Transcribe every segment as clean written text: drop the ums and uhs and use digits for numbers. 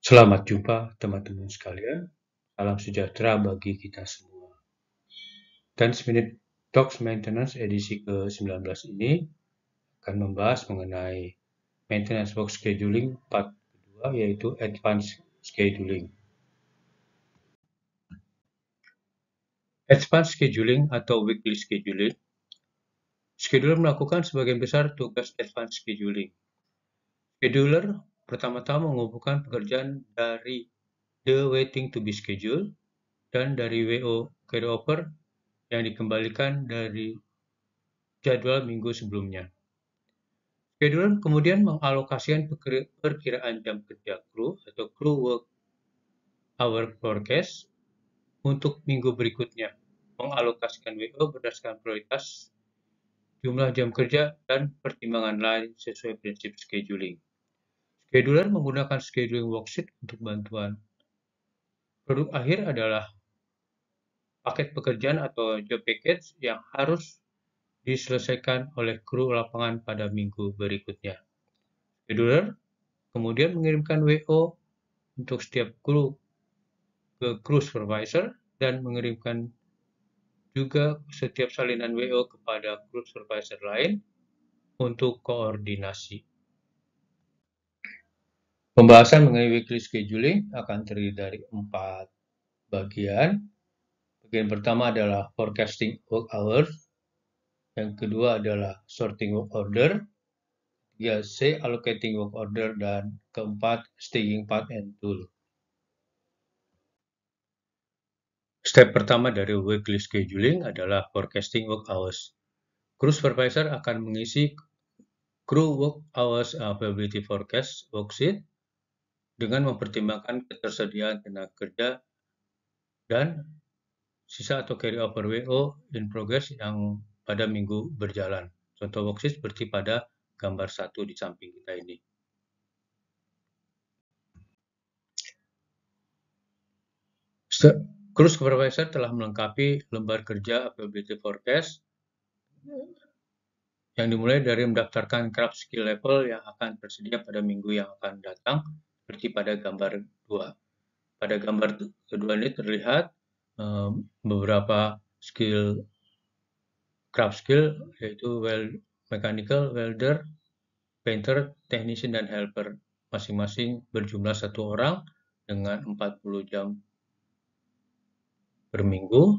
Selamat jumpa teman-teman sekalian, salam sejahtera bagi kita semua. 10 Minute Talks Maintenance edisi ke-19 ini akan membahas mengenai Maintenance Work Scheduling part kedua, yaitu Advanced Scheduling. Advanced Scheduling atau Weekly Scheduling. Scheduler melakukan sebagian besar tugas Advanced Scheduling. Scheduler pertama-tama mengumpulkan pekerjaan dari the waiting to be scheduled dan dari WO carryover yang dikembalikan dari jadwal minggu sebelumnya. Scheduler kemudian mengalokasikan perkiraan jam kerja kru atau crew work hour forecast untuk minggu berikutnya, mengalokasikan WO berdasarkan prioritas, jumlah jam kerja, dan pertimbangan lain sesuai prinsip scheduling. Scheduler menggunakan scheduling worksheet untuk bantuan. Produk akhir adalah paket pekerjaan atau job package yang harus diselesaikan oleh kru lapangan pada minggu berikutnya. Scheduler kemudian mengirimkan WO untuk setiap kru ke kru supervisor dan mengirimkan juga setiap salinan WO kepada kru supervisor lain untuk koordinasi. Pembahasan mengenai weekly scheduling akan terdiri dari 4 bagian. Bagian pertama adalah forecasting work hours, yang kedua adalah sorting work order, ketiga C, allocating work order, dan keempat staging path and tool. Step pertama dari weekly scheduling adalah forecasting work hours. Crew supervisor akan mengisi crew work hours availability forecast worksheet dengan mempertimbangkan ketersediaan tenaga kerja dan sisa atau carry over WO in progress yang pada minggu berjalan. Contoh worksheet seperti pada gambar 1 di samping kita ini. Crew supervisor telah melengkapi lembar kerja availability forecast yang dimulai dari mendaftarkan craft skill level yang akan tersedia pada minggu yang akan datang, seperti pada gambar 2. Pada gambar kedua ini terlihat beberapa craft skill, yaitu mechanical, welder, painter, technician, dan helper. Masing-masing berjumlah 1 orang dengan 40 jam per minggu,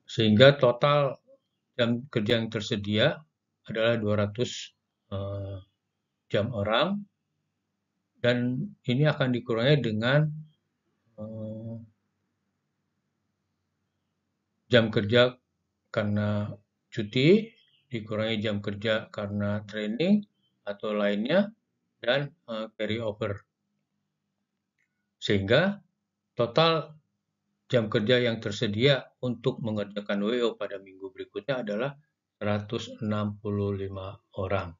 sehingga total jam kerja yang tersedia adalah 200 jam orang, dan ini akan dikurangi dengan jam kerja karena cuti, dikurangi jam kerja karena training atau lainnya, dan carry over. Sehingga total jam kerja yang tersedia untuk mengerjakan WO pada minggu berikutnya adalah 165 orang.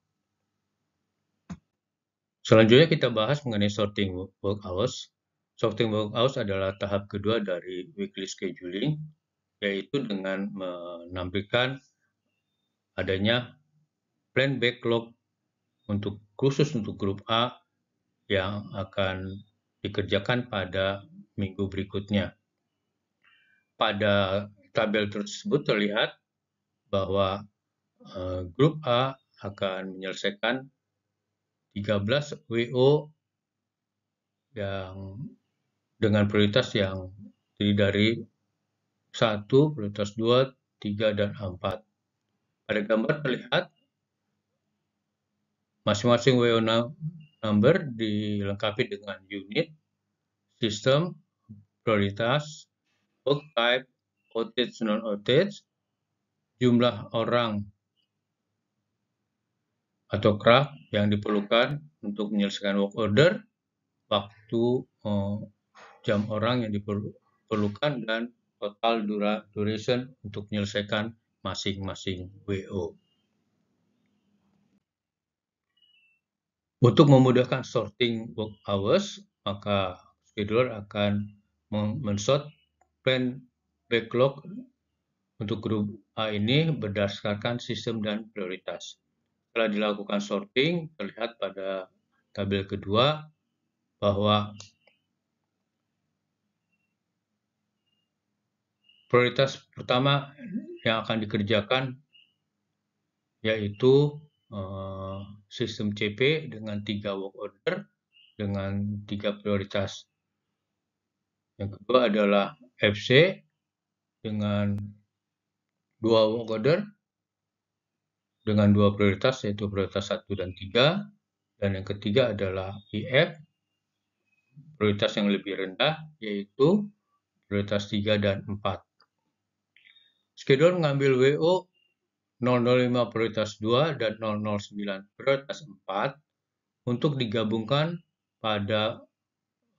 Selanjutnya kita bahas mengenai sorting work hours. Sorting work hours adalah tahap kedua dari weekly scheduling, yaitu dengan menampilkan adanya plan backlog khusus untuk grup A yang akan dikerjakan pada minggu berikutnya. Pada tabel tersebut terlihat bahwa grup A akan menyelesaikan 13 WO yang dengan prioritas yang terdiri dari 1, prioritas 2, 3, dan 4. Pada gambar terlihat masing-masing WO number dilengkapi dengan unit, sistem, prioritas, work type, outage, non-outage, jumlah orang atau craft yang diperlukan untuk menyelesaikan work order, waktu jam orang yang diperlukan, dan total duration untuk menyelesaikan masing-masing WO. Untuk memudahkan sorting work hours, maka scheduler akan mensort plan backlog untuk grup A ini berdasarkan sistem dan prioritas. Setelah dilakukan sorting, terlihat pada tabel kedua bahwa prioritas pertama yang akan dikerjakan yaitu sistem CP dengan 3 work order dengan 3 prioritas. Yang kedua adalah FC dengan 2 work order dengan 2 prioritas yaitu prioritas 1 dan 3. Dan yang ketiga adalah IF, prioritas yang lebih rendah yaitu prioritas 3 dan 4. Schedule mengambil WO 005 prioritas 2 dan 009 prioritas 4 untuk digabungkan pada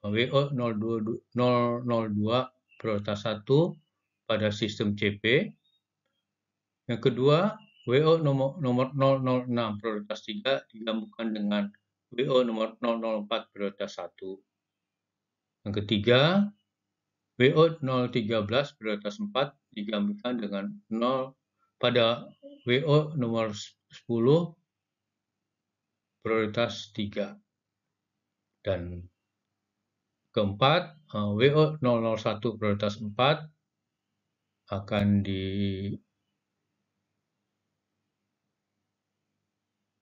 WO 002 prioritas 1 pada sistem CP. Yang kedua, WO nomor 006 prioritas 3 digabungkan dengan WO nomor 004 prioritas 1. Yang ketiga, WO 013 prioritas 4 digabungkan dengan 0 pada WO nomor 10 prioritas 3. Dan keempat, WO 001 prioritas 4 akan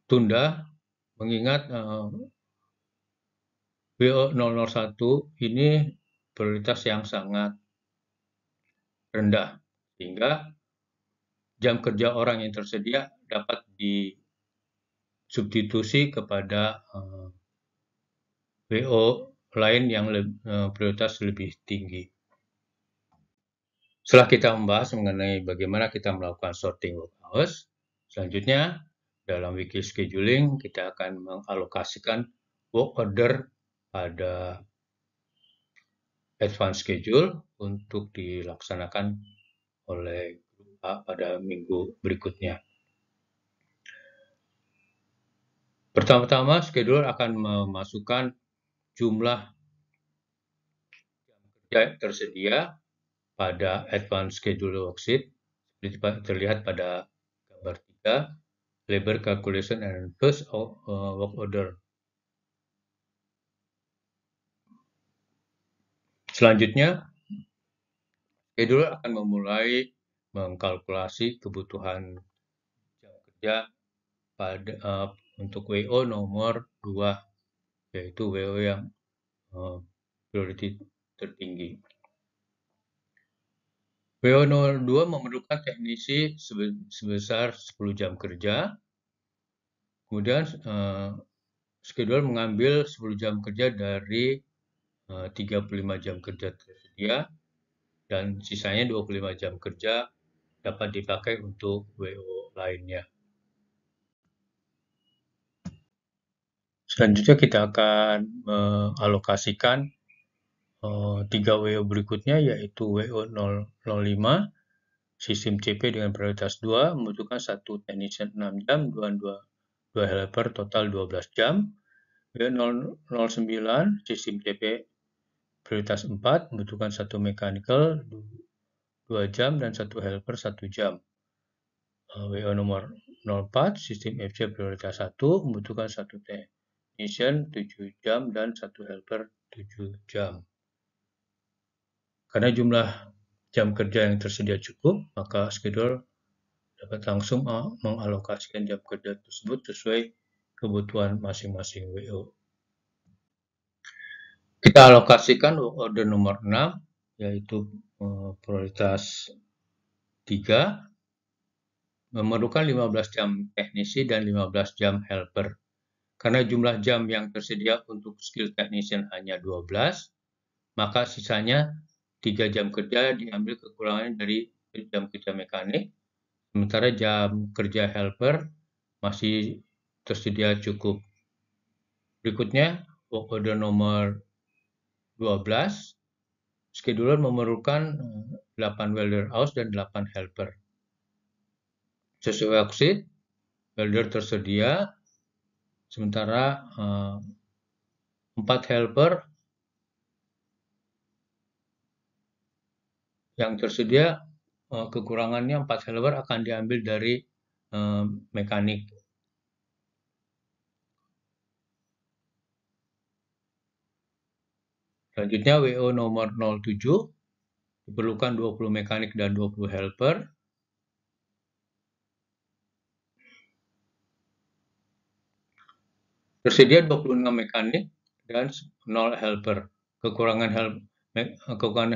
ditunda mengingat WO 001 ini prioritas yang sangat rendah, sehingga jam kerja orang yang tersedia dapat disubstitusi kepada WO lain yang prioritas lebih tinggi. Setelah kita membahas mengenai bagaimana kita melakukan sorting work hours, selanjutnya dalam weekly scheduling kita akan mengalokasikan work order pada advance schedule untuk dilaksanakan oleh grup A pada minggu berikutnya. Pertama-tama, scheduler akan memasukkan jumlah jam kerja tersedia pada advance schedule worksheet seperti terlihat pada gambar 3, labor calculation and first work order. Selanjutnya, scheduler akan memulai mengkalkulasi kebutuhan jam kerja pada untuk WO nomor 2, yaitu WO yang priority tertinggi. WO nomor 2 memerlukan teknisi sebesar 10 jam kerja. Kemudian scheduler mengambil 10 jam kerja dari 35 jam kerja tersedia dan sisanya 25 jam kerja dapat dipakai untuk WO lainnya. Selanjutnya kita akan mengalokasikan 3 WO berikutnya yaitu WO 005 sistem CP dengan prioritas 2 membutuhkan 1 technician 6 jam, 2 helper total 12 jam. WO 009 sistem CP prioritas 4 membutuhkan 1 mechanical 2 jam dan 1 helper 1 jam. WO nomor 04 sistem FC prioritas 1 membutuhkan 1 technician 7 jam dan 1 helper 7 jam. Karena jumlah jam kerja yang tersedia cukup, maka scheduler dapat langsung mengalokasikan jam kerja tersebut sesuai kebutuhan masing-masing WO. Kita alokasikan order nomor 6, yaitu prioritas 3, memerlukan 15 jam teknisi dan 15 jam helper. Karena jumlah jam yang tersedia untuk skill technician hanya 12, maka sisanya 3 jam kerja diambil kekurangan dari jam kerja mekanik, sementara jam kerja helper masih tersedia cukup. Berikutnya, work order nomor 12, scheduler memerlukan 8 welder house dan 8 helper. Sesuai worksheet, welder tersedia, sementara 4 helper yang tersedia kekurangannya 4 helper akan diambil dari mekanik. Selanjutnya WO nomor 07, diperlukan 20 mekanik dan 20 helper. Tersedia 26 mekanik dan 0 helper. Kekurangan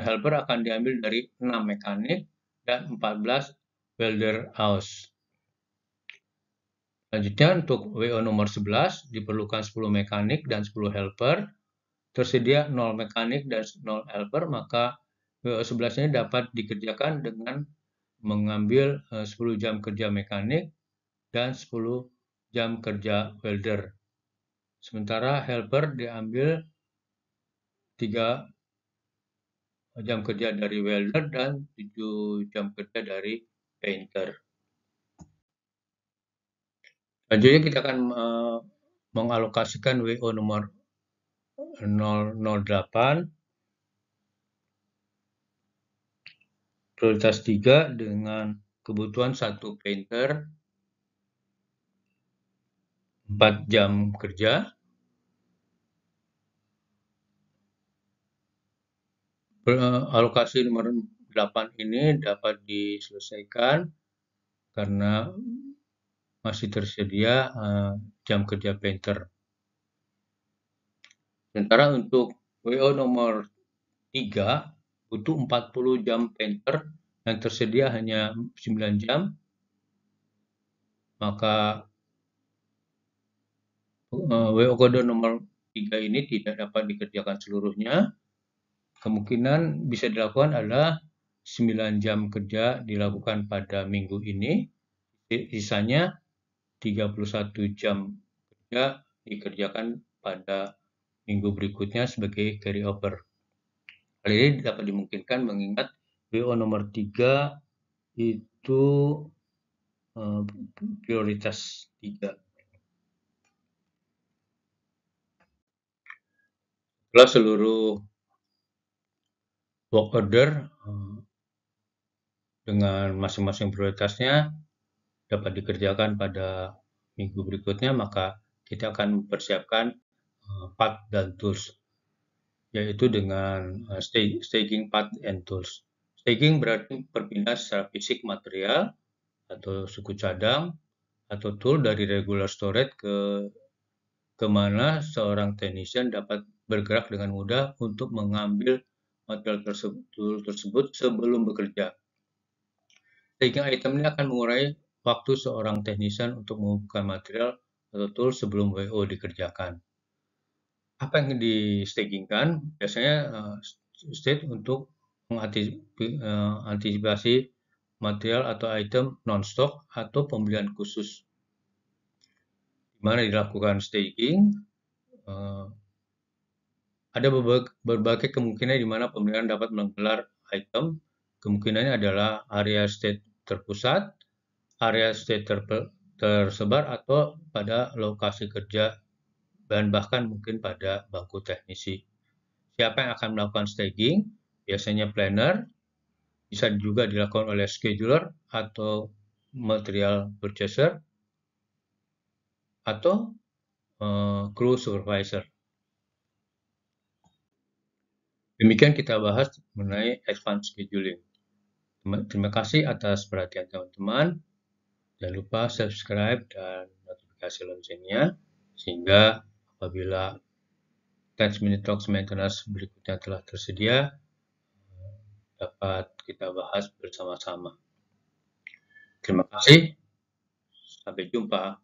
helper akan diambil dari 6 mekanik dan 14 welder house. Selanjutnya untuk WO nomor 11 diperlukan 10 mekanik dan 10 helper. Tersedia 0 mekanik dan 0 helper, maka WO 11 ini dapat dikerjakan dengan mengambil 10 jam kerja mekanik dan 10 jam kerja welder. Sementara helper diambil 3 jam kerja dari welder dan 7 jam kerja dari painter. Selanjutnya kita akan mengalokasikan WO nomor 008 prioritas 3 dengan kebutuhan 1 painter 4 jam kerja. Alokasi nomor 8 ini dapat diselesaikan karena masih tersedia jam kerja painter. Sementara untuk WO nomor 3 butuh 40 jam painter yang tersedia hanya 9 jam, maka WO kode nomor 3 ini tidak dapat dikerjakan seluruhnya. Kemungkinan bisa dilakukan adalah 9 jam kerja dilakukan pada minggu ini, sisanya 31 jam kerja dikerjakan pada minggu berikutnya sebagai carry over. Hal ini dapat dimungkinkan mengingat WO nomor 3 itu prioritas 3. Setelah seluruh work order dengan masing-masing prioritasnya dapat dikerjakan pada minggu berikutnya, maka kita akan mempersiapkan part dan tools, yaitu dengan staging part and tools. Staging berarti perpindahan secara fisik material atau suku cadang atau tool dari regular storage ke mana seorang technician dapat bergerak dengan mudah untuk mengambil material tersebut sebelum bekerja. Staging item ini akan mengurangi waktu seorang technician untuk mengumpulkan material atau tool sebelum WO dikerjakan. Apa yang di-stagingkan? Biasanya stage untuk mengantisipasi material atau item non-stock atau pembelian khusus. Di mana dilakukan staging, ada berbagai kemungkinan di mana pembelian dapat menggelar item. Kemungkinannya adalah area stage terpusat, area stage tersebar, atau pada lokasi kerja, dan bahkan mungkin pada bangku teknisi. Siapa yang akan melakukan staging? Biasanya planner, bisa juga dilakukan oleh scheduler atau material purchaser, atau crew supervisor. Demikian kita bahas mengenai advance scheduling. Terima kasih atas perhatian teman-teman. Jangan lupa subscribe dan notifikasi loncengnya, sehingga apabila 10 Minute Talks Maintenance berikutnya telah tersedia, dapat kita bahas bersama-sama. Terima kasih. Sampai jumpa.